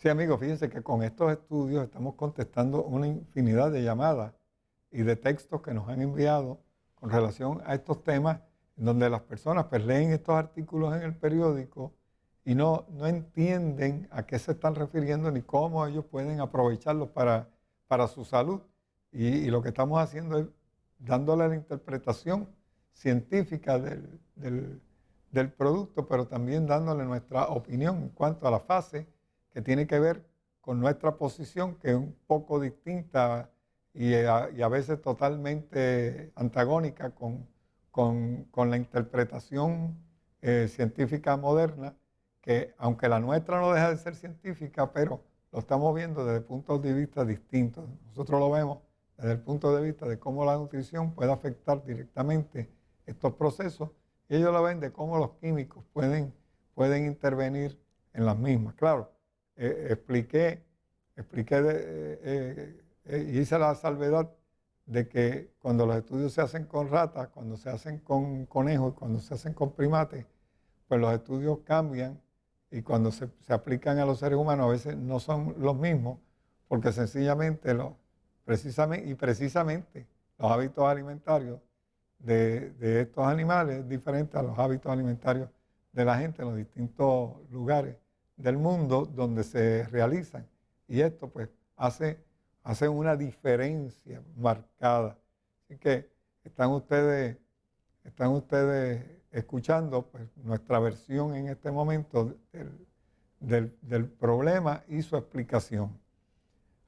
Sí, amigos, fíjense que con estos estudios estamos contestando una infinidad de llamadas y de textos que nos han enviado con relación a estos temas, en donde las personas pues, leen estos artículos en el periódico y no entienden a qué se están refiriendo ni cómo ellos pueden aprovecharlos para su salud. Y lo que estamos haciendo es dándole la interpretación científica del producto, pero también dándole nuestra opinión en cuanto a la fase que tiene que ver con nuestra posición, que es un poco distinta y a veces totalmente antagónica con la interpretación científica moderna, que aunque la nuestra no deja de ser científica, pero lo estamos viendo desde puntos de vista distintos. Nosotros lo vemos desde el punto de vista de cómo la nutrición puede afectar directamente estos procesos, y ellos lo ven de cómo los químicos pueden intervenir en las mismas. Claro, expliqué y hice la salvedad de que cuando los estudios se hacen con ratas, cuando se hacen con conejos, cuando se hacen con primates, pues los estudios cambian y cuando se aplican a los seres humanos a veces no son los mismos, porque sencillamente, precisamente los hábitos alimentarios de estos animales es diferente a los hábitos alimentarios de la gente en los distintos lugares del mundo donde se realizan. Y esto pues hace una diferencia marcada. Así que están ustedes escuchando pues, nuestra versión en este momento del problema y su explicación.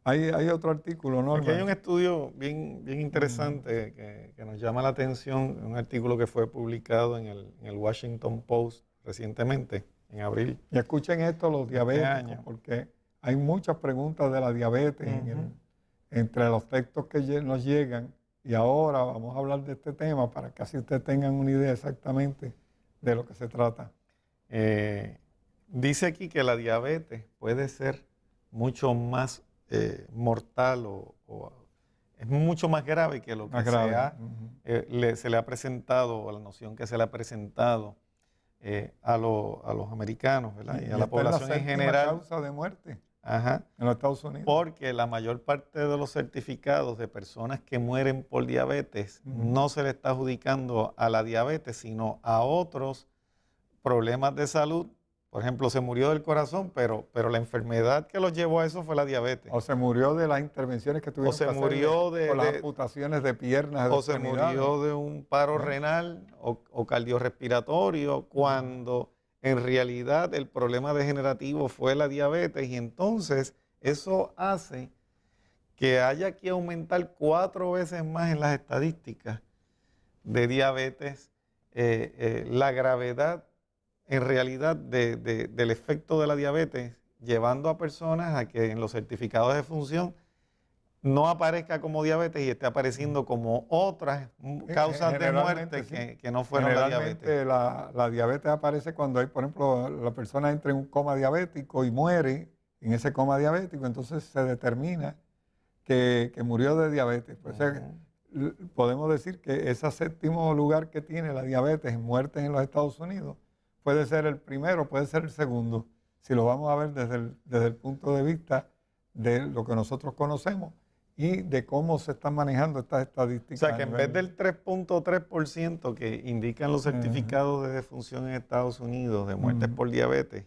Hay otro artículo, ¿no? Aquí hay un estudio bien interesante que nos llama la atención, un artículo que fue publicado en el Washington Post recientemente, en abril. Y escuchen esto los diabéticos, porque hay muchas preguntas de la diabetes entre los textos que nos llegan, y ahora vamos a hablar de este tema para que así ustedes tengan una idea exactamente de lo que se trata. Dice aquí que la diabetes puede ser mucho más mortal o es mucho más grave que lo que se le ha presentado, o la noción que se le ha presentado a los americanos, ¿verdad? Y a la población en general. Causa de muerte en los Estados Unidos. Porque la mayor parte de los certificados de personas que mueren por diabetes no se le está adjudicando a la diabetes, sino a otros problemas de salud. Por ejemplo, se murió del corazón, pero la enfermedad que los llevó a eso fue la diabetes. O se murió de las intervenciones que tuvieron que hacer, o las amputaciones de piernas. O se murió de un paro renal o cardiorrespiratorio, cuando en realidad el problema degenerativo fue la diabetes, y entonces eso hace que haya que aumentar 4 veces más en las estadísticas de diabetes la gravedad en realidad del efecto de la diabetes, llevando a personas a que en los certificados de función no aparezca como diabetes y esté apareciendo como otras causas de muerte que no fueron la diabetes. La diabetes aparece cuando hay, por ejemplo, la persona entra en un coma diabético y muere en ese coma diabético, entonces se determina que murió de diabetes. Pues, podemos decir que ese 7º lugar que tiene la diabetes en muertes en los Estados Unidos puede ser el primero, puede ser el segundo, si lo vamos a ver desde el punto de vista de lo que nosotros conocemos y de cómo se están manejando estas estadísticas. O sea, que en vez del 3.3% que indican los certificados de defunción en Estados Unidos de muertes por diabetes,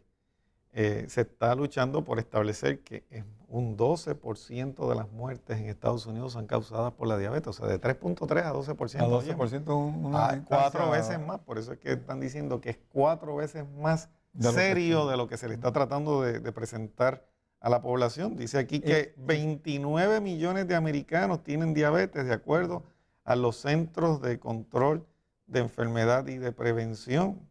se está luchando por establecer que un 12% de las muertes en Estados Unidos son causadas por la diabetes. O sea, de 3.3 a 12%. A 12% 4 veces más. Por eso es que están diciendo que es 4 veces más serio de lo que se le está tratando de presentar a la población. Dice aquí que 29 millones de americanos tienen diabetes, de acuerdo a los Centros de Control de Enfermedad y de Prevención,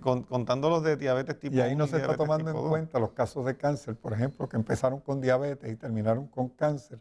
contando los de diabetes tipo 1. Y ahí no se está tomando en cuenta los casos de cáncer, por ejemplo, que empezaron con diabetes y terminaron con cáncer,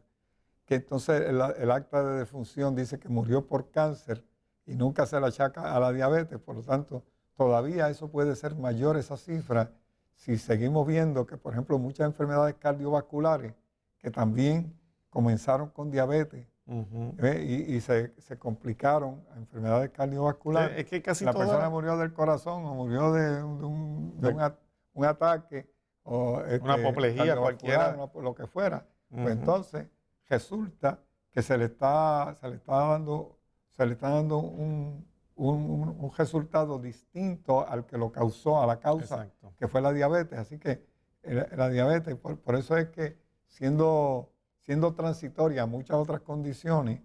que entonces el acta de defunción dice que murió por cáncer y nunca se le achaca a la diabetes. Por lo tanto, todavía eso puede ser mayor, esa cifra, si seguimos viendo que, por ejemplo, muchas enfermedades cardiovasculares que también comenzaron con diabetes y se complicaron a enfermedades cardiovasculares. Es que casi la persona murió del corazón o murió de un ataque o una apoplejía cualquiera, lo que fuera, pues Ujú. entonces resulta que se le está dando un resultado distinto al que lo causó, a la causa Exacto. que fue la diabetes. Así que la diabetes, por eso es que siendo transitoria a muchas otras condiciones,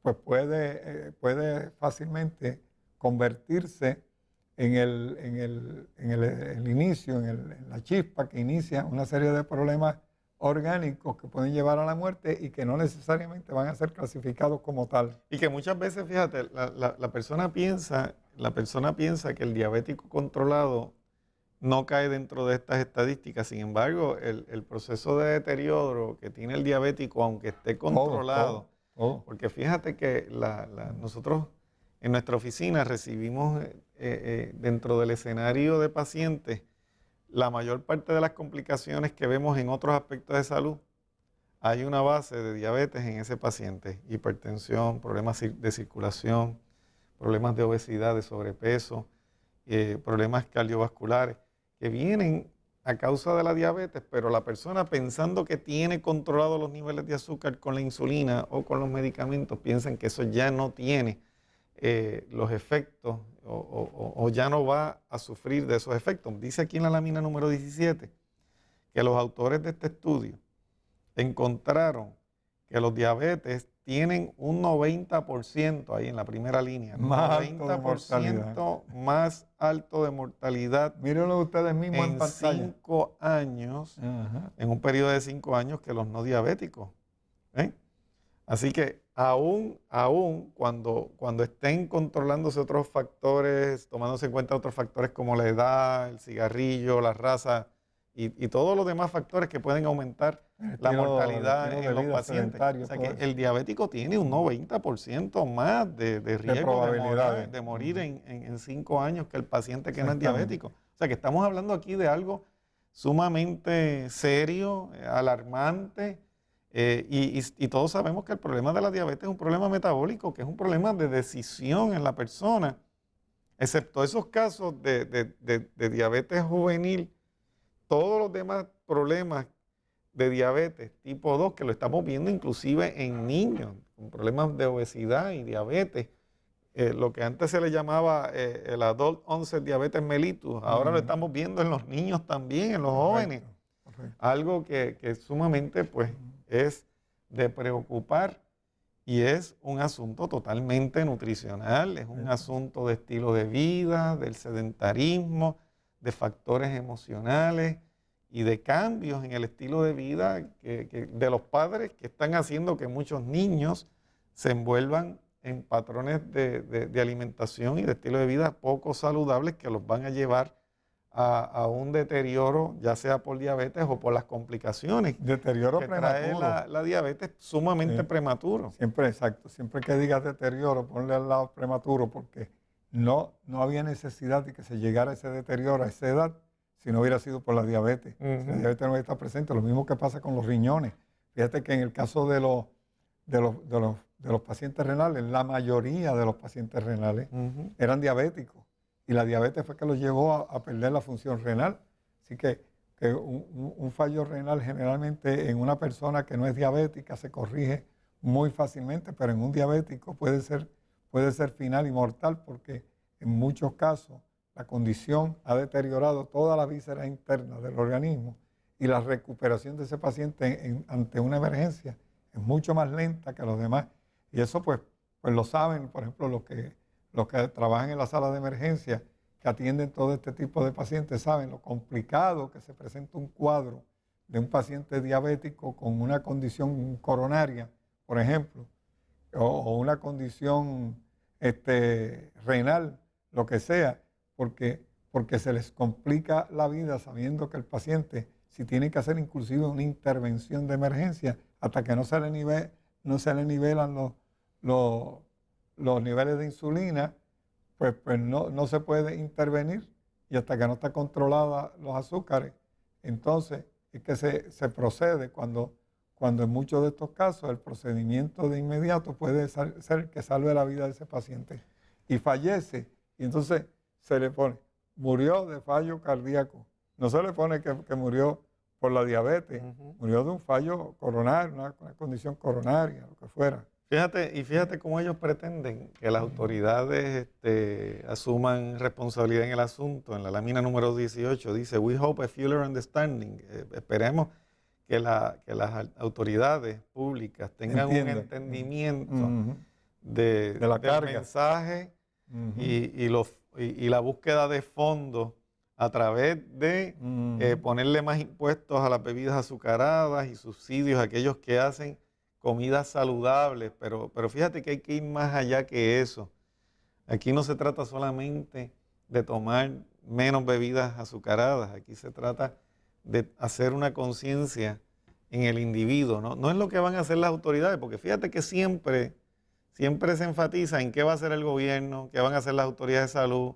pues puede fácilmente convertirse en el inicio, en la chispa que inicia una serie de problemas orgánicos que pueden llevar a la muerte y que no necesariamente van a ser clasificados como tal. Y que muchas veces, fíjate, la persona piensa que el diabético controlado no cae dentro de estas estadísticas. Sin embargo, el proceso de deterioro que tiene el diabético, aunque esté controlado, Todo. porque fíjate que nosotros en nuestra oficina recibimos dentro del escenario de pacientes la mayor parte de las complicaciones que vemos en otros aspectos de salud. Hay una base de diabetes en ese paciente: hipertensión, problemas de circulación, problemas de obesidad, de sobrepeso, problemas cardiovasculares, que vienen a causa de la diabetes, pero la persona, pensando que tiene controlados los niveles de azúcar con la insulina o con los medicamentos, piensan que eso ya no tiene los efectos o ya no va a sufrir de esos efectos. Dice aquí en la lámina número 17 que los autores de este estudio encontraron que los diabetes tienen un 90%, ahí en la primera línea, Más alto de 90% más alto de mortalidad Mírenlo ustedes mismos en en pantalla. 5 años, Ajá. en un periodo de 5 años, que los no diabéticos. ¿Eh? Así que aún cuando estén controlándose otros factores, tomándose en cuenta otros factores como la edad, el cigarrillo, la raza y todos los demás factores que pueden aumentar la mortalidad en los pacientes. O sea que el diabético tiene un 90% más de riesgo probabilidades. de morir en 5 años que el paciente que no es diabético. O sea que estamos hablando aquí de algo sumamente serio, alarmante. Y todos sabemos que el problema de la diabetes es un problema metabólico, que es un problema de decisión en la persona, excepto esos casos de diabetes juvenil. Todos los demás problemas de diabetes tipo 2, que lo estamos viendo inclusive en niños, con problemas de obesidad y diabetes, lo que antes se le llamaba el adult onset diabetes mellitus, ahora lo estamos viendo en los niños también, en los jóvenes. Correcto. Algo que sumamente pues es de preocupar, y es un asunto totalmente nutricional, es un asunto de estilo de vida, del sedentarismo, de factores emocionales y de cambios en el estilo de vida de los padres, que están haciendo que muchos niños se envuelvan en patrones de alimentación y de estilo de vida poco saludables, que los van a llevar a un deterioro, ya sea por diabetes o por las complicaciones Deterioro que prematuro. trae la diabetes sumamente Sí. prematuro. Siempre, exacto. Siempre que digas deterioro, ponle al lado prematuro, porque no había necesidad de que se llegara a ese deterioro a esa edad si no hubiera sido por la diabetes. Si la diabetes no está presente, lo mismo que pasa con los riñones. Fíjate que en el caso de los pacientes renales, la mayoría de los pacientes renales eran diabéticos. Y la diabetes fue que los llevó a perder la función renal. Así que un fallo renal generalmente en una persona que no es diabética se corrige muy fácilmente, pero en un diabético puede ser final y mortal, porque en muchos casos la condición ha deteriorado todas las vísceras internas del organismo y la recuperación de ese paciente ante una emergencia es mucho más lenta que los demás. Y eso pues lo saben, por ejemplo, los que trabajan en la sala de emergencia, que atienden todo este tipo de pacientes, saben lo complicado que se presenta un cuadro de un paciente diabético con una condición coronaria, por ejemplo, o una condición renal, lo que sea, porque se les complica la vida sabiendo que el paciente, si tiene que hacer inclusive una intervención de emergencia, hasta que no se le nivelan los niveles de insulina, pues no se puede intervenir, y hasta que no está controlada los azúcares, entonces es que se procede cuando en muchos de estos casos el procedimiento de inmediato puede ser que salve la vida de ese paciente y fallece, y entonces se le pone, murió de fallo cardíaco, no se le pone que murió por la diabetes, Ujú. murió de un fallo coronario, una condición coronaria, lo que fuera. Fíjate cómo ellos pretenden que las autoridades asuman responsabilidad en el asunto. En la lámina número 18 dice, we hope a fuller understanding. Esperemos que las autoridades públicas tengan un Entiendo. entendimiento Ujú. de la del carga. mensaje Ujú. y la búsqueda de fondos a través de Ujú. ponerle más impuestos a las bebidas azucaradas y subsidios a aquellos que hacen comidas saludables, pero fíjate que hay que ir más allá que eso. Aquí no se trata solamente de tomar menos bebidas azucaradas, aquí se trata de hacer una conciencia en el individuo, ¿no? No es lo que van a hacer las autoridades, porque fíjate que siempre se enfatiza en qué va a hacer el gobierno, qué van a hacer las autoridades de salud.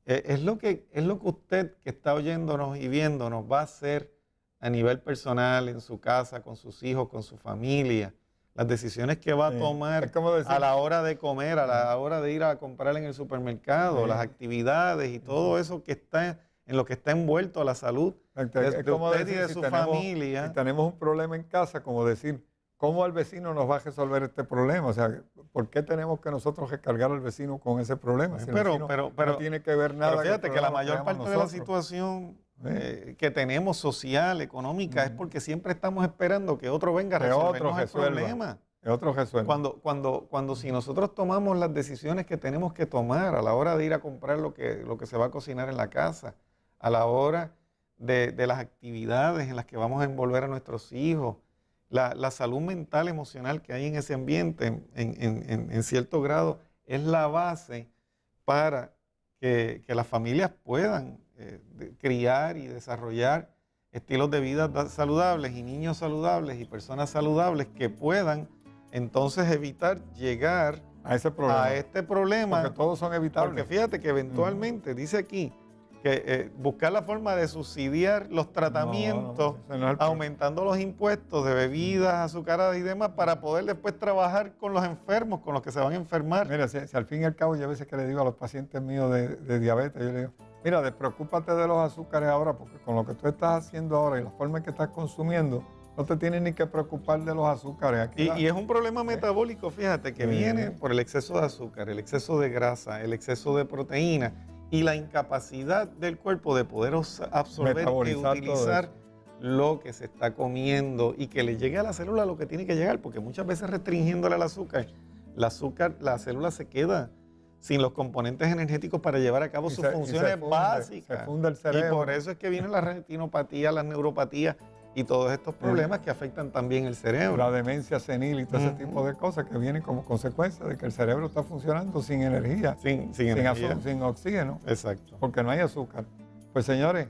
Es lo que usted que está oyéndonos y viéndonos va a hacer a nivel personal, en su casa, con sus hijos, con su familia. Las decisiones que va a Sí. tomar Es como decir, a la hora de comer, a la hora de ir a comprar en el supermercado, las sí. actividades y todo eso que está en lo que está envuelto a la salud Es de como usted y decir, de si su tenemos familia. un problema en casa, como decir, ¿cómo el vecino nos va a resolver este problema? O sea, ¿por qué tenemos que nosotros recargar al vecino con ese problema? Si el vecino no tiene que ver nada. Pero fíjate que la mayor creamos parte de la nosotros. situación Sí. que tenemos social, económica, es porque siempre estamos esperando que otro venga a Que otro resolvernos el resuelva. problema. Que otro resuelva. Cuando si nosotros tomamos las decisiones que tenemos que tomar a la hora de ir a comprar lo que se va a cocinar en la casa, a la hora de las actividades en las que vamos a envolver a nuestros hijos, la salud mental, emocional que hay en ese ambiente, en cierto grado, es la base para que las familias puedan criar y desarrollar estilos de vida saludables y niños saludables y personas saludables que puedan entonces evitar llegar A ese problema. a este problema. Porque todos son evitables. Porque fíjate que eventualmente, dice aquí, que buscar la forma de subsidiar los tratamientos, ese no es el aumentando los impuestos de bebidas azucaradas y demás, para poder después trabajar con los enfermos, con los que se van a enfermar. Mira, si al fin y al cabo, yo a veces que le digo a los pacientes míos de diabetes, yo le digo, mira, despreocúpate de los azúcares ahora, porque con lo que tú estás haciendo ahora y la forma en que estás consumiendo, no te tienes ni que preocupar de los azúcares. Aquí Y es un problema metabólico, fíjate, que viene por el exceso de azúcar, el exceso de grasa, el exceso de proteína y la incapacidad del cuerpo de poder absorber y Metabolizar utilizar lo que se está comiendo y que le llegue a la célula lo que tiene que llegar, porque muchas veces restringiéndole al azúcar, la célula se queda sin los componentes energéticos para llevar a cabo sus funciones básicas. Se funde el cerebro. Y por eso es que vienen las retinopatías, las neuropatías y todos estos problemas que afectan también el cerebro. La demencia senil y todo ese tipo de cosas que vienen como consecuencia de que el cerebro está funcionando sin energía, sin energía. sin oxígeno, Exacto. porque no hay azúcar. Pues señores,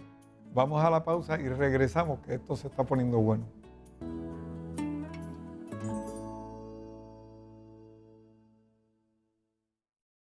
vamos a la pausa y regresamos, que esto se está poniendo bueno.